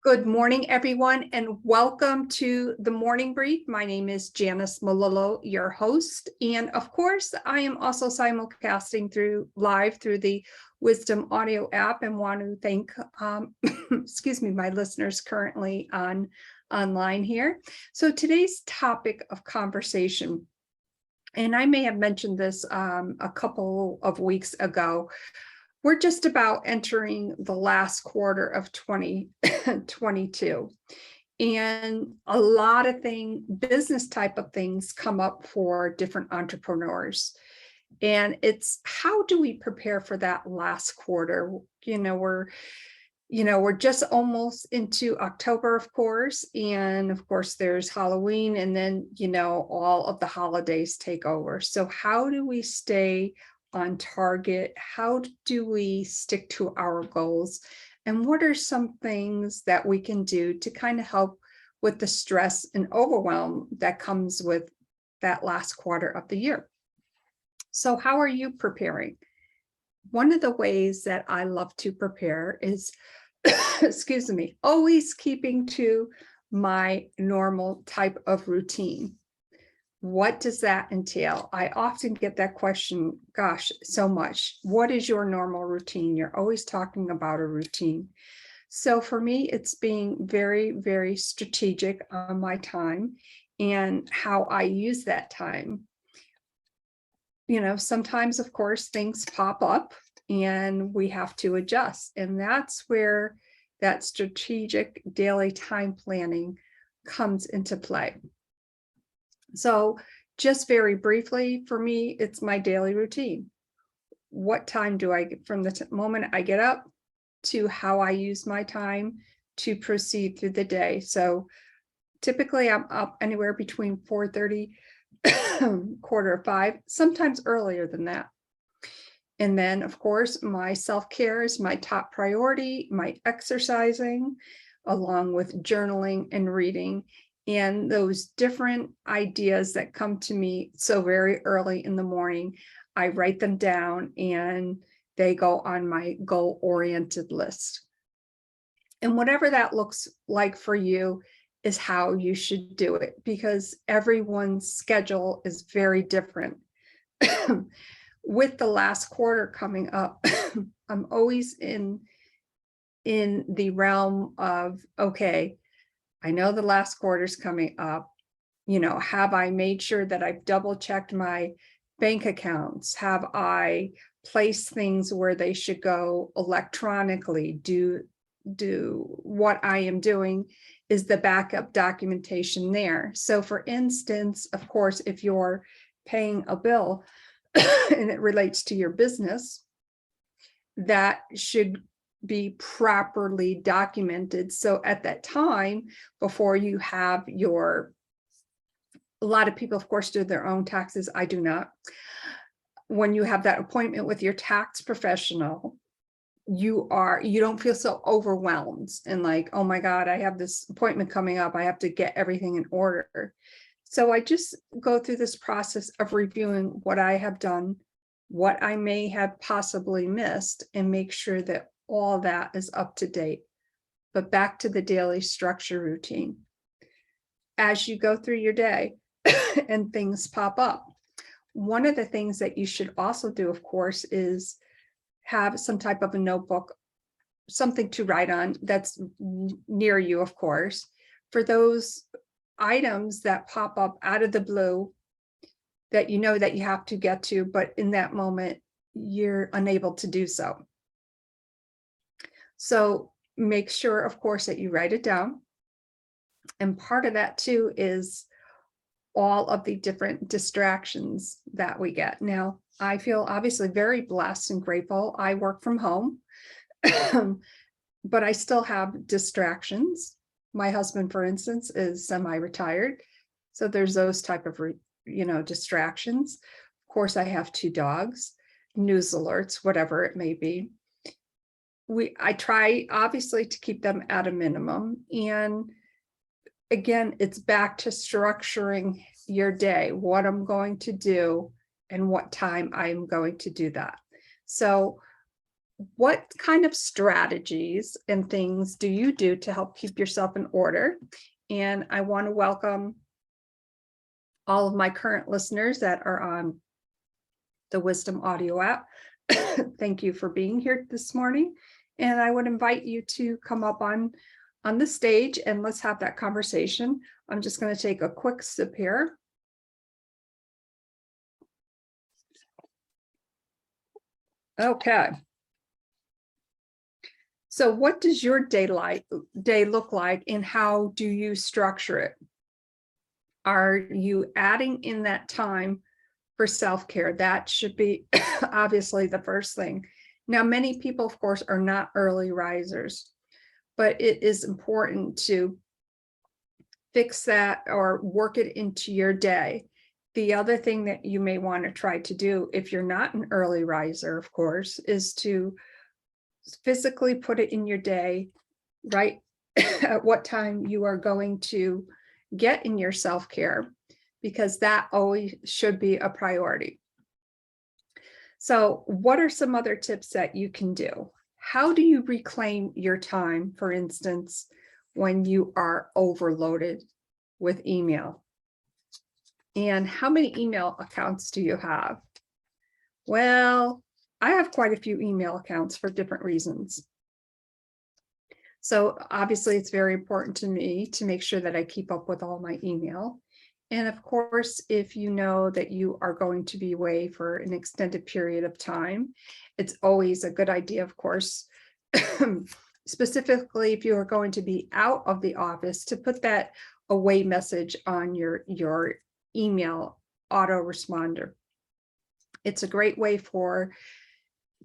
Good morning, everyone, and welcome to the Morning Brief. My name is Janis, your host, and of course, I am also simulcasting live through the Wisdom Audio app, and want to thank, excuse me, my listeners currently online here. So today's topic of conversation, and I may have mentioned this a couple of weeks ago. We're just about entering the last quarter of 2022. And a lot of business type of things come up for different entrepreneurs. And it's how do we prepare for that last quarter? We're just almost into October, of course. And of course, there's Halloween, and then, all of the holidays take over. So how do we stay on target? How do we stick to our goals? And what are some things that we can do to kind of help with the stress and overwhelm that comes with that last quarter of the year? So how are you preparing? One of the ways that I love to prepare is, excuse me, always keeping to my normal type of routine. What does that entail? I often get that question, gosh, so much. What is your normal routine? You're always talking about a routine. So for me, it's being very, very strategic on my time and how I use that time. Sometimes, of course, things pop up and we have to adjust. And that's where that strategic daily time planning comes into play. So just very briefly, for me, it's my daily routine. What time do I get from the moment I get up to how I use my time to proceed through the day? So typically I'm up anywhere between 4:30, 4:45, sometimes earlier than that. And then, of course, my self-care is my top priority, my exercising, along with journaling and reading. And those different ideas that come to me so very early in the morning, I write them down and they go on my goal-oriented list. And whatever that looks like for you is how you should do it, because everyone's schedule is very different. With the last quarter coming up, I'm always in the realm of, okay, I know the last quarter's coming up. Have I made sure that I've double checked my bank accounts? Have I placed things where they should go electronically? Do what I am doing is the backup documentation there. So for instance, of course, if you're paying a bill and it relates to your business, that should be properly documented. So at that time, before you have a lot of people, of course, do their own taxes. I do not. When you have that appointment with your tax professional, you don't feel so overwhelmed and like, oh my God, I have this appointment coming up. I have to get everything in order. So I just go through this process of reviewing what I have done, what I may have possibly missed, and make sure that all that is up to date. But back to the daily structure routine. As you go through your day and things pop up, one of the things that you should also do, of course, is have some type of a notebook, something to write on that's near you, of course, for those items that pop up out of the blue that you know that you have to get to, but in that moment, you're unable to do so. So make sure, of course, that you write it down. And part of that too is all of the different distractions that we get. Now, I feel obviously very blessed and grateful. I work from home, but I still have distractions. My husband, for instance, is semi-retired. So there's those type of, distractions. Of course, I have 2 dogs, news alerts, whatever it may be. I try obviously to keep them at a minimum. And again, it's back to structuring your day, what I'm going to do and what time I'm going to do that. So what kind of strategies and things do you do to help keep yourself in order? And I want to welcome all of my current listeners that are on the Wisdom Audio app. Thank you for being here this morning. And I would invite you to come up on the stage and let's have that conversation. I'm just going to take a quick sip here. Okay. So what does your day look like, and how do you structure it? Are you adding in that time for self-care? That should be obviously the first thing. Now, many people, of course, are not early risers, but it is important to fix that or work it into your day. The other thing that you may want to try to do, if you're not an early riser, of course, is to physically put it in your day, right? At what time you are going to get in your self-care, because that always should be a priority. So what are some other tips that you can do? How do you reclaim your time, for instance, when you are overloaded with email? And how many email accounts do you have? Well, I have quite a few email accounts for different reasons. So obviously it's very important to me to make sure that I keep up with all my email. And of course, if you know that you are going to be away for an extended period of time, it's always a good idea, of course, specifically if you are going to be out of the office, to put that away message on your email autoresponder. It's a great way for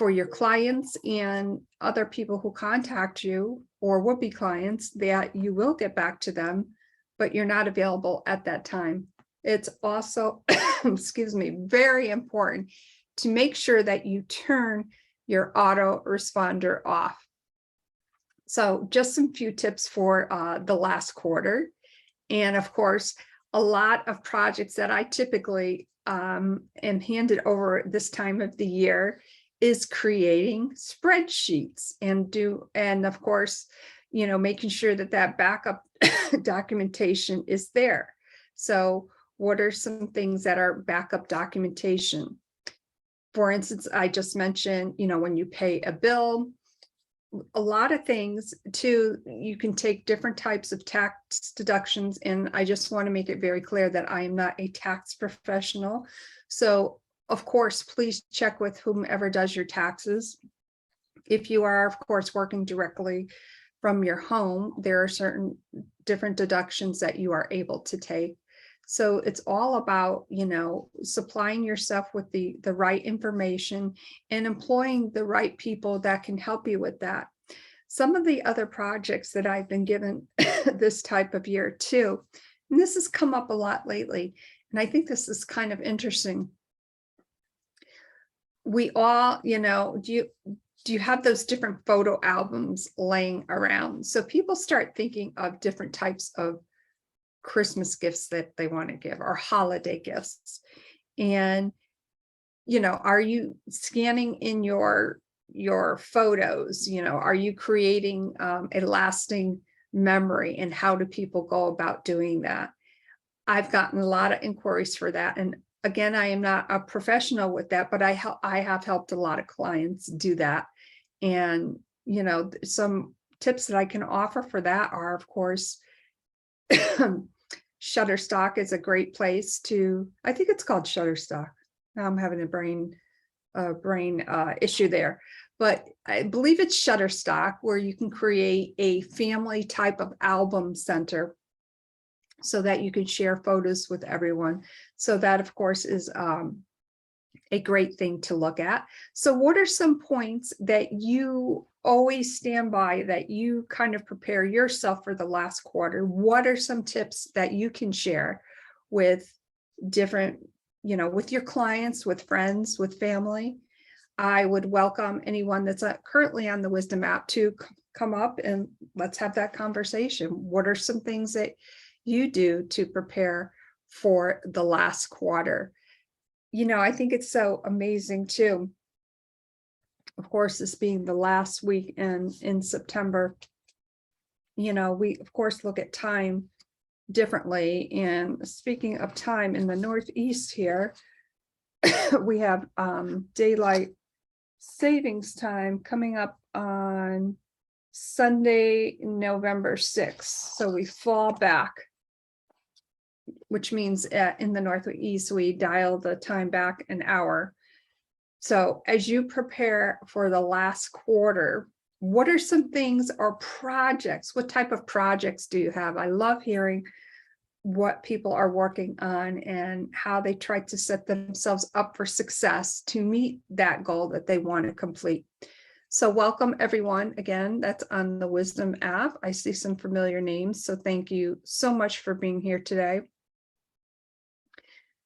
your clients and other people who contact you or would-be clients that you will get back to them, but you're not available at that time. It's also, excuse me, very important to make sure that you turn your autoresponder off. So just some few tips for the last quarter. And of course, a lot of projects that I typically am handed over this time of the year is creating spreadsheets and of course, making sure that that backup documentation is there. So what are some things that are backup documentation? For instance, I just mentioned, when you pay a bill, a lot of things too, you can take different types of tax deductions. And I just want to make it very clear that I am not a tax professional. So of course, please check with whomever does your taxes. If you are, of course, working directly from your home, there are certain different deductions that you are able to take. So it's all about, supplying yourself with the right information and employing the right people that can help you with that. Some of the other projects that I've been given this type of year too, and this has come up a lot lately, and I think this is kind of interesting. We all, do you have those different photo albums laying around? So people start thinking of different types of Christmas gifts that they want to give, or holiday gifts. And, are you scanning in your photos? Are you creating a lasting memory, and how do people go about doing that? I've gotten a lot of inquiries for that. And again, I am not a professional with that, but I have helped a lot of clients do that. And, some tips that I can offer for that are, of course, Shutterstock is a great place to, I think it's called Shutterstock. Now I'm having a brain issue there, but I believe it's Shutterstock, where you can create a family type of album center so that you can share photos with everyone. So that, of course, is a great thing to look at. So what are some points that you always stand by, that you kind of prepare yourself for the last quarter? What are some tips that you can share with different, with your clients, with friends, with family? I would welcome anyone that's currently on the Wisdom app to come up and let's have that conversation. What are some things that you do to prepare for the last quarter? I think it's so amazing too. of course, this being the last week in September, we of course look at time differently. And speaking of time, in the Northeast here, we have daylight savings time coming up on Sunday, November 6th. So we fall back, which means in the Northeast, we dial the time back an hour. So as you prepare for the last quarter, what are some things or projects? What type of projects do you have? I love hearing what people are working on and how they try to set themselves up for success to meet that goal that they want to complete. So welcome everyone again that's on the Wisdom app. I see some familiar names, so thank you so much for being here today.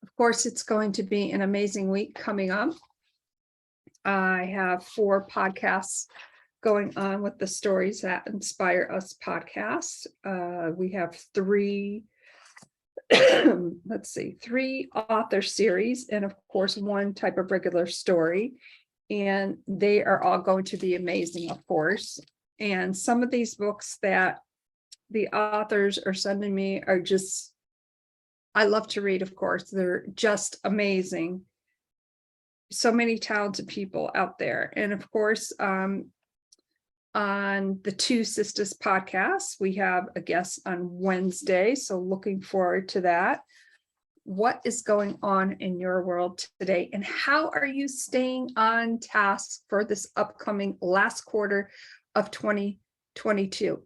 Of course, it's going to be an amazing week coming up. I have 4 podcasts going on with the Stories That Inspire Us podcast. We have 3 3 author series, and of course 1 type of regular story, and they are all going to be amazing, of course. And some of these books that the authors are sending me are just, I love to read, of course. They're just amazing. So many talented people out there. And of course, on the Two Sisters podcast, we have a guest on Wednesday. So looking forward to that. What is going on in your world today? And how are you staying on task for this upcoming last quarter of 2022?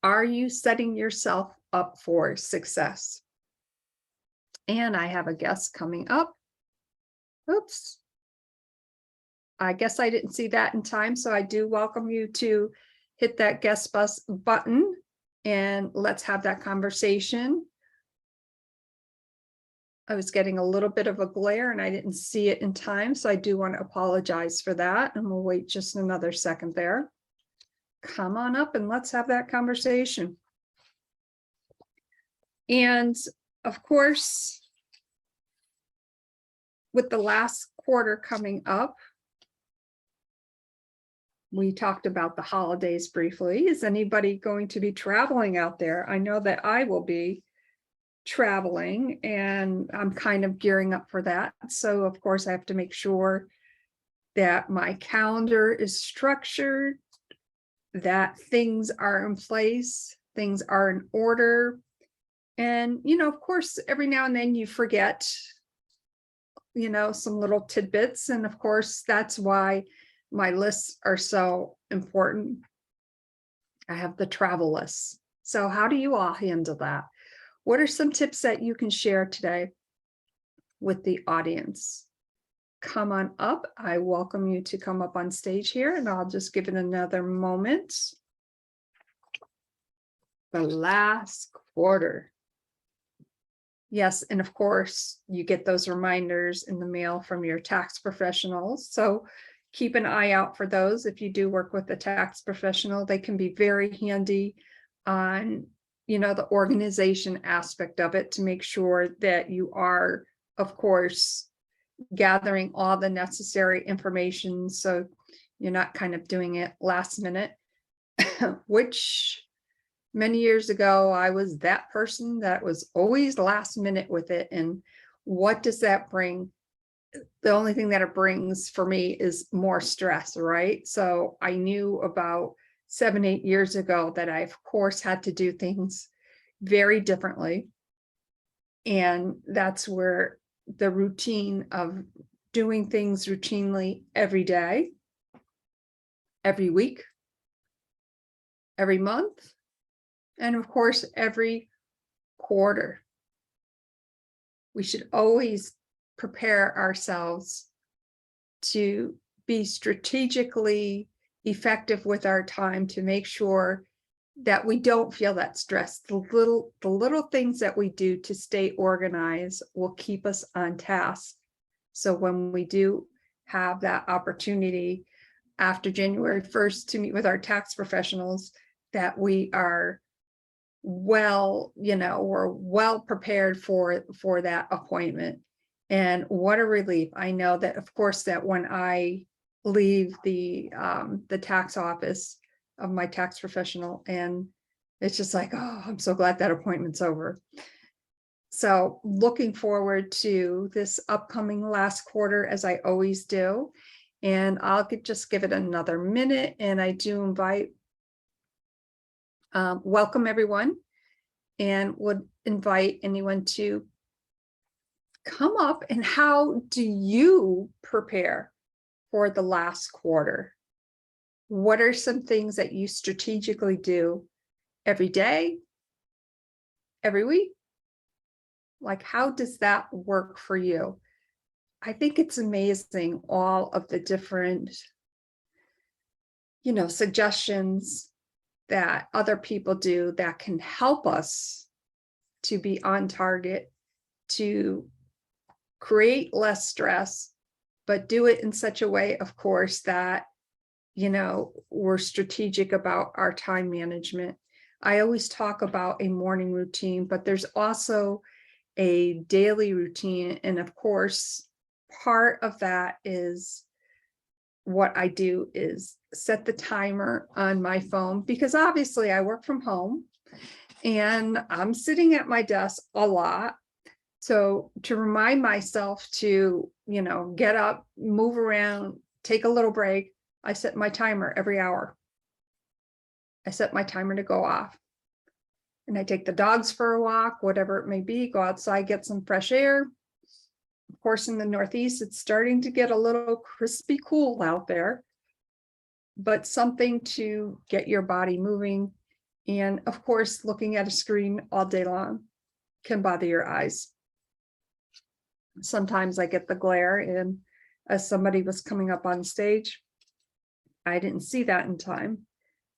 Are you setting yourself up for success? And I have a guest coming up. Oops. I guess I didn't see that in time, so I do welcome you to hit that guest bus button and let's have that conversation. I was getting a little bit of a glare and I didn't see it in time, so I do want to apologize for that, and we'll wait just another second there. Come on up and let's have that conversation. And of course, with the last quarter coming up, we talked about the holidays briefly. Is anybody going to be traveling out there? I know that I will be traveling and I'm kind of gearing up for that. So of course I have to make sure that my calendar is structured, that things are in place, things are in order. And, of course, every now and then you forget, some little tidbits. And of course, that's why my lists are so important. I have the travel lists. So how do you all handle that? What are some tips that you can share today with the audience? Come on up. I welcome you to come up on stage here, and I'll just give it another moment. The last quarter. Yes, and of course, you get those reminders in the mail from your tax professionals. So keep an eye out for those. If you do work with a tax professional, they can be very handy on, the organization aspect of it to make sure that you are, of course, gathering all the necessary information. So you're not kind of doing it last minute, which many years ago, I was that person that was always last minute with it. And what does that bring? The only thing that it brings for me is more stress, right? So I knew about 7-8 years ago that I, of course, had to do things very differently. And that's where the routine of doing things routinely every day, every week, every month, and of course, every quarter. We should always prepare ourselves to be strategically effective with our time to make sure that we don't feel that stress. The little things that we do to stay organized will keep us on task. So when we do have that opportunity after January 1st to meet with our tax professionals, that we are we're well prepared for that appointment. And what a relief. I know that, of course, that when I leave the tax office of my tax professional, and it's just like, oh, I'm so glad that appointment's over. So looking forward to this upcoming last quarter, as I always do. And I'll just give it another minute. And I do invite, welcome everyone, and would invite anyone to come up. And how do you prepare for the last quarter? What are some things that you strategically do every day, every week? Like, how does that work for you? I think it's amazing, all of the different, suggestions that other people do that can help us to be on target, to create less stress, but do it in such a way, of course, that, we're strategic about our time management. I always talk about a morning routine, but there's also a daily routine. And of course, part of that is what I do is set the timer on my phone, because obviously I work from home and I'm sitting at my desk a lot. So to remind myself to, get up, move around, take a little break, I set my timer every hour. I set my timer to go off. And I take the dogs for a walk, whatever it may be, go outside, get some fresh air. Of course, in the Northeast, it's starting to get a little crispy cool out there, but something to get your body moving. And of course, looking at a screen all day long can bother your eyes. Sometimes I get the glare, and as somebody was coming up on stage, I didn't see that in time.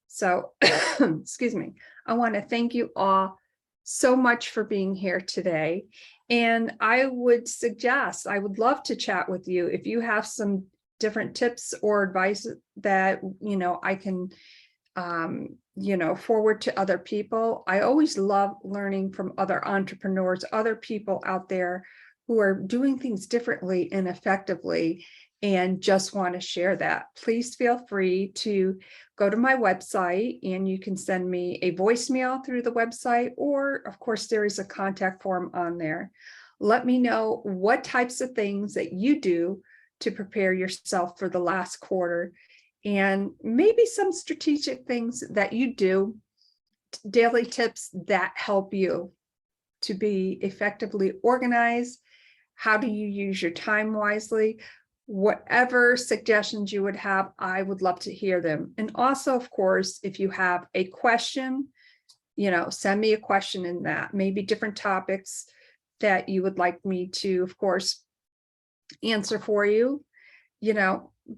So, excuse me, I want to thank you all so much for being here today. And I would love to chat with you. If you have some different tips or advice that, I can, forward to other people. I always love learning from other entrepreneurs, other people out there who are doing things differently and effectively, and just want to share that. Please feel free to go to my website, and you can send me a voicemail through the website, or of course there is a contact form on there. Let me know what types of things that you do to prepare yourself for the last quarter, and maybe some strategic things that you do, daily tips that help you to be effectively organized. How do you use your time wisely? Whatever suggestions you would have, I would love to hear them. And also, of course, if you have a question, send me a question in that, maybe different topics that you would like me to, of course, answer for you.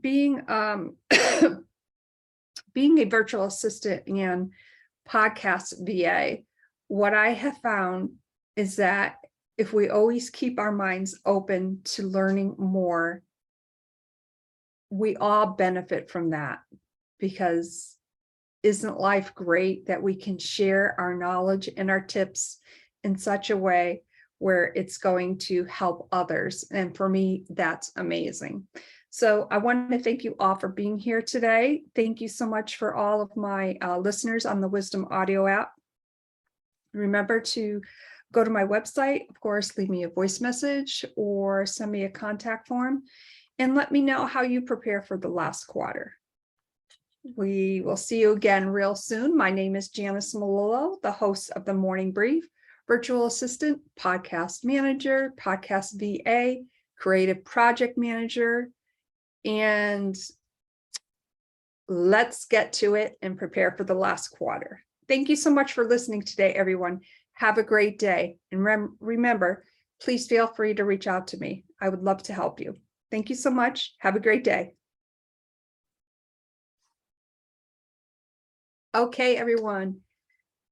Being being a virtual assistant and podcast VA, what I have found is that if we always keep our minds open to learning more, we all benefit from that, because isn't life great that we can share our knowledge and our tips in such a way where it's going to help others? And for me, that's amazing. So I want to thank you all for being here today. Thank you so much for all of my listeners on the Wisdom Audio app. Remember to go to my website, of course, leave me a voice message or send me a contact form, and let me know how you prepare for the last quarter. We will see you again real soon. My name is Janis Malillo, the host of the Morning Brief, virtual assistant, podcast manager, podcast VA, creative project manager, and let's get to it and prepare for the last quarter. Thank you so much for listening today, everyone. Have a great day. And remember, please feel free to reach out to me. I would love to help you. Thank you so much. Have a great day. Okay, everyone.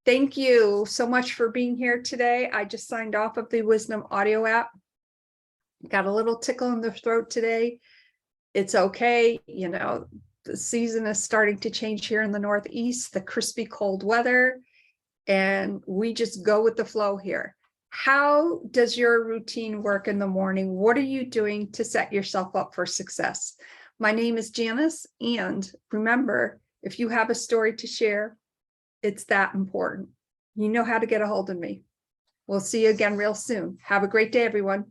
Thank you so much for being here today. I just signed off of the Wisdom Audio app. Got a little tickle in the throat today. It's okay. The season is starting to change here in the Northeast, the crispy cold weather, and we just go with the flow here. How does your routine work in the morning? What are you doing to set yourself up for success? My name is Janis, and remember, if you have a story to share, it's that important. You know how to get a hold of me. We'll see you again real soon. Have a great day, everyone.